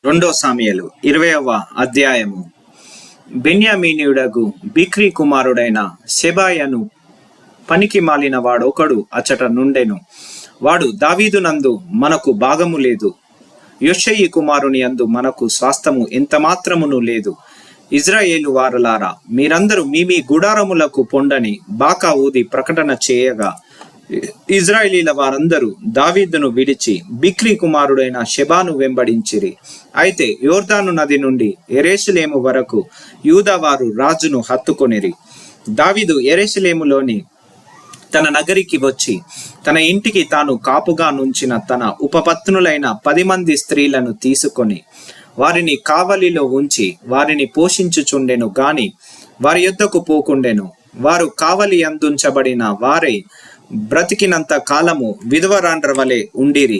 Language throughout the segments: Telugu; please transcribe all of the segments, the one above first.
రెండో సామెయలు 20వ అధ్యాయము. బెన్యామీనీయుడగు బిక్రీ కుమారుడైన షెబాయను పనికి మాలిన వాడొకడు అచ్చట నుండెను. వాడు దావీదునందు మనకు భాగము లేదు, యొషయి కుమారుని యందు మనకు స్వాస్థము ఎంత మాత్రమును లేదు. ఇజ్రాయేలు వారలారా, మీరందరూ మీ గుడారములకు పొండని బాకా ఊది ప్రకటన చేయగా, ఇజ్రాయేలీల వారందరూ దావీదును విడిచి బిక్రీ కుమారుడైన షెబాను వెంబడించిరి. అయితే యోర్దాను నది నుండి యెరూషలేము వరకు యూదావారు రాజును హత్తుకొనిరి. దావీదు యెరూషలేములోని తన నగరికి వచ్చి తన ఇంటికి తాను కాపుగా నుంచిన తన ఉపపత్నులైన 10 మంది స్త్రీలను తీసుకొని వారిని కావలిలో ఉంచి వారిని పోషించుచుండెను గాని వారి యొద్దకు పోకుండెను. వారు కావలి అందుంచబడిన వారై బ్రతికినంత కాలము విధవరాండ్ర వలె ఉండిరి.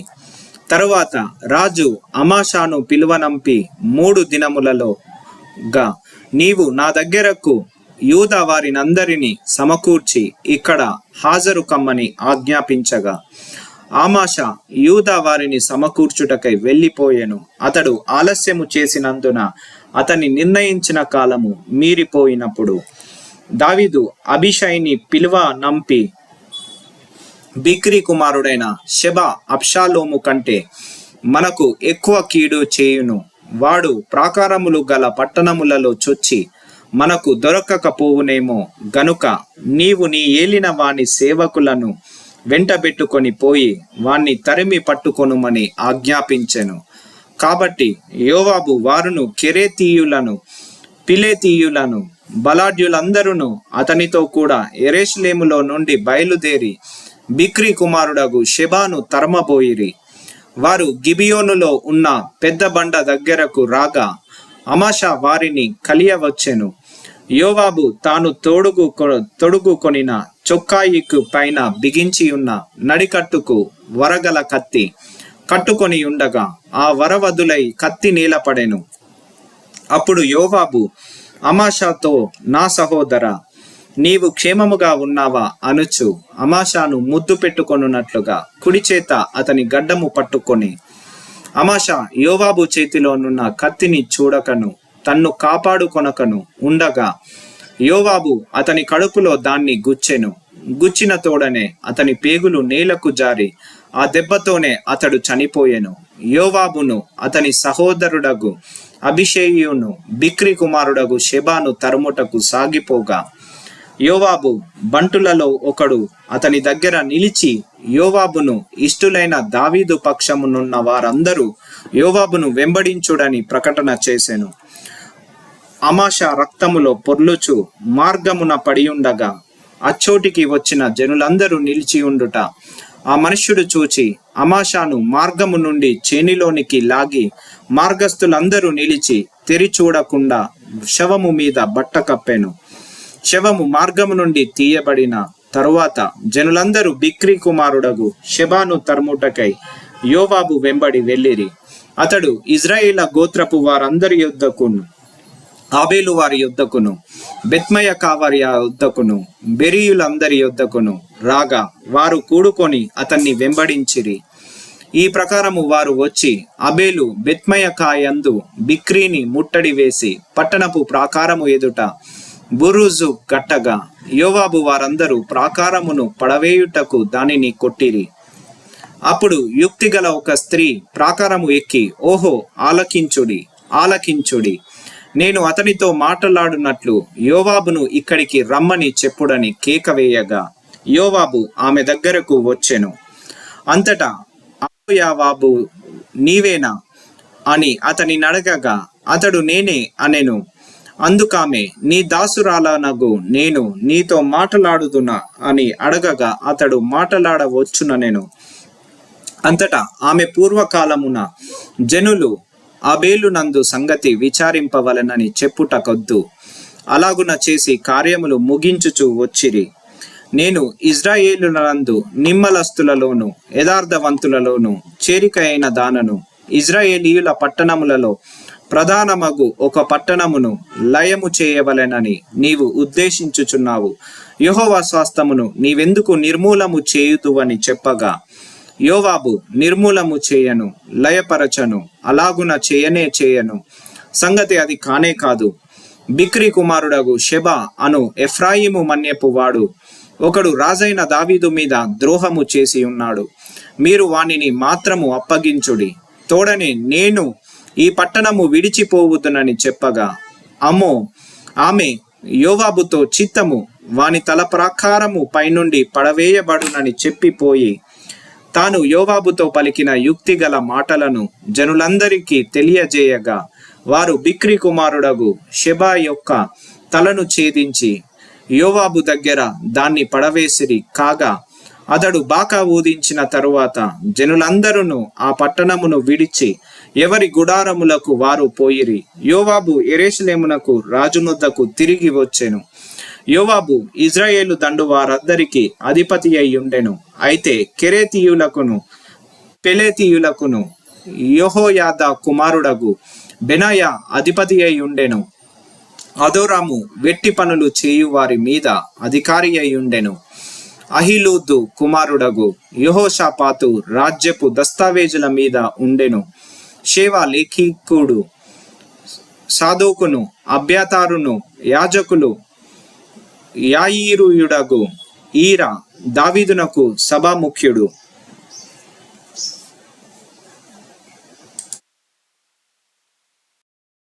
తరువాత రాజు అమాషాను పిలువనంపి 3 దినములలోగా నీవు నా దగ్గరకు యూదా వారినందరినీ సమకూర్చి ఇక్కడ హాజరు కమ్మని ఆజ్ఞాపించగా, ఆమాష యూదా వారిని సమకూర్చుటకై వెళ్ళిపోయెను. అతడు ఆలస్యము చేసినందున అతని నిర్ణయించిన కాలము మీరిపోయినప్పుడు దావీదు అబీషైని పిలువనంపి, బిక్రీ కుమారుడైన షెబా అబ్షాలోము కంటే మనకు ఎక్కువ కీడు చేయును. వాడు ప్రాకారములు గల పట్టణములలో చొచ్చి మనకు దొరకకపోవునేమో గనుక నీవు నీ ఏలిన వాని సేవకులను వెంటబెట్టుకొని పోయి వాణ్ణి తరిమి పట్టుకొనుమని ఆజ్ఞాపించెను. కాబట్టి యోవాబు వారును కెరేతీయులను పిలేతీయులను బలాఢ్యులందరూ అతనితో కూడా యెరూషలేములో నుండి బయలుదేరి బిక్రీ కుమారుడగు షెబాను తరమబోయిరి. వారు గిబియోనులో ఉన్న పెద్ద బండ దగ్గరకు రాగా అమాషా వారిని కలియవచ్చెను. యోవాబు తాను తొడుగుకొనిన చొక్కాయికు పైన బిగించి ఉన్న నడికట్టుకు వరగల కత్తి కట్టుకొని ఉండగా ఆ వరవదులై కత్తి నీలపడెను. అప్పుడు యోవాబు అమాషాతో, నా సహోదరా, నీవు క్షేమముగా ఉన్నావా అనుచు అమాషాను ముద్దు పెట్టుకొనున్నట్లుగా కుడి చేత అతని గడ్డము పట్టుకొని, అమాషా యోవాబు చేతిలోనున్న కత్తిని చూడకను తన్ను కాపాడుకొనకను ఉండగా యోవాబు అతని కడుపులో దాన్ని గుచ్చెను. గుచ్చిన తోడనే అతని పేగులు నేలకు జారి ఆ దెబ్బతోనే అతడు చనిపోయెను. యోవాబును అతని సహోదరుడగు అబీషైయును బిక్రీ కుమారుడగు షెబాను తరుముటకు సాగిపోగా, యోవాబు బంటులలో ఒకడు అతని దగ్గర నిలిచి యోవాబును ఇష్టులైన దావీదు పక్షమునున్న వారందరూ యోవాబును వెంబడించుడని ప్రకటన చేసెను. అమాషా రక్తములో పొర్లుచు మార్గమున పడియుండగా అచ్చోటికి వచ్చిన జనులందరూ నిలిచి ఉండుట ఆ మనుష్యుడు చూచి అమాషాను మార్గము నుండి చేనిలోనికి లాగి మార్గస్థులందరూ నిలిచి తెరిచూడకుండా శవము మీద బట్ట కప్పెను. శవము మార్గము నుండి తీయబడిన తరువాత జనులందరూ బిక్రీ కుమారుడగు షెబాను తరుముటకై యోవాబు వెంబడి వెళ్ళిరి. అతడు ఇజ్రాయేల గోత్రపు వారందరి యొద్దకును, ఆబేలు వారి యొద్దకును, బెత్మయకా వారి యొద్దకును, బెరీయులందరి యొద్దకును రాగా వారు కూడుకొని అతన్ని వెంబడించిరి. ఈ ప్రకారము వారు వచ్చి అబేలు బెత్మయకా యందు బిక్రీని ముట్టడి వేసి పట్టణపు ప్రాకారము ఎదుట బురుజు కట్టగా యోవాబు వారందరూ ప్రాకారమును పడవేయుటకు దానిని కొట్టిరి. అప్పుడు యుక్తిగల ఒక స్త్రీ ప్రాకారము ఎక్కి, ఓహో, ఆలకించుడి, ఆలకించుడి, నేను అతనితో మాట్లాడునట్లు యోవాబును ఇక్కడికి రమ్మని చెప్పుడని కేక వేయగా యోవాబు ఆమె దగ్గరకు వచ్చెను. అంతటా యోవాబు, నీవేనా అని అతని నడగగా అతడు నేనే అనెను. అందుకామె, నీ దాసురాలనగు నేను నీతో మాట్లాడుతున్నా అని అడగగా అతడు మాట్లాడవచ్చుననెను. అంతటా ఆమె పూర్వకాలమున జనులు అబేలునందు సంగతి విచారింపవలనని చెప్పుటకొద్దు, అలాగున చేసి కార్యములు ముగించుచు వచ్చిరి. నేను ఇజ్రాయేలునందు నిమ్మలస్తులలోను యథార్థవంతులలోను చేరిక అయిన దానను. ఇజ్రాయేలీయుల పట్టణములలో ప్రధానమగు ఒక పట్టణమును లయము చేయవలెనని నీవు ఉద్దేశించుచున్నావు. యెహోవా స్వాస్థమును నీవెందుకు నిర్మూలము చేయుదువని చెప్పగా యోవాబు నిర్మూలము చేయను, లయపరచను, అలాగున చేయను. సంగతి అది కానే కాదు. బిక్రీ కుమారుడగు షెబా అను ఎఫ్రాయిము మన్యపు వాడు ఒకడు రాజైన దావీదు మీద ద్రోహము చేసి ఉన్నాడు. మీరు వానిని మాత్రము అప్పగించుడి. తోడనే నేను ఈ పట్టణము విడిచిపోవుదునని చెప్పగా, అమ్మో, ఆమె యోవాబుతో చిత్తము వాని తల ప్రాకారము పైనుండి పడవేయబడునని చెప్పిపోయి తాను యోవాబుతో పలికిన యుక్తిగల మాటలను జనులందరికీ తెలియజేయగా, వారు బిక్రీ కుమారుడగు షెబా యొక్క తలను ఛేదించి యోవాబు దగ్గర దాన్ని పడవేసిరి. కాగా అతడు బాకా ఊదించిన తరువాత జనులందరూ ఆ పట్టణమును విడిచి ఎవరి గుడారములకు వారు పోయిరి. యోవాబు యెరూషలేమునకు రాజునొద్దకు తిరిగి వచ్చెను. యోవాబు ఇజ్రాయేలు దండు వారందరికీ అధిపతి అయి ఉండెను. అయితే కెరేతీయులకును పెలేతీయులకును యెహోయాదా కుమారుడగు బెనాయా అధిపతి అయి ఉండెను. అదోరాము వెట్టి పనులు చేయు వారి మీద అధికారి అయి ఉండెను. అహిలూదు కుమారుడగు యెహోషాపాతు రాజ్యపు దస్తావేజుల మీద ఉండెను. షేవా లేఖికుడు సాదోకును అబ్యాతారును యాజకులు యాయీరుయుడగు ఈరా దావీదునకు సభాముఖ్యుడు.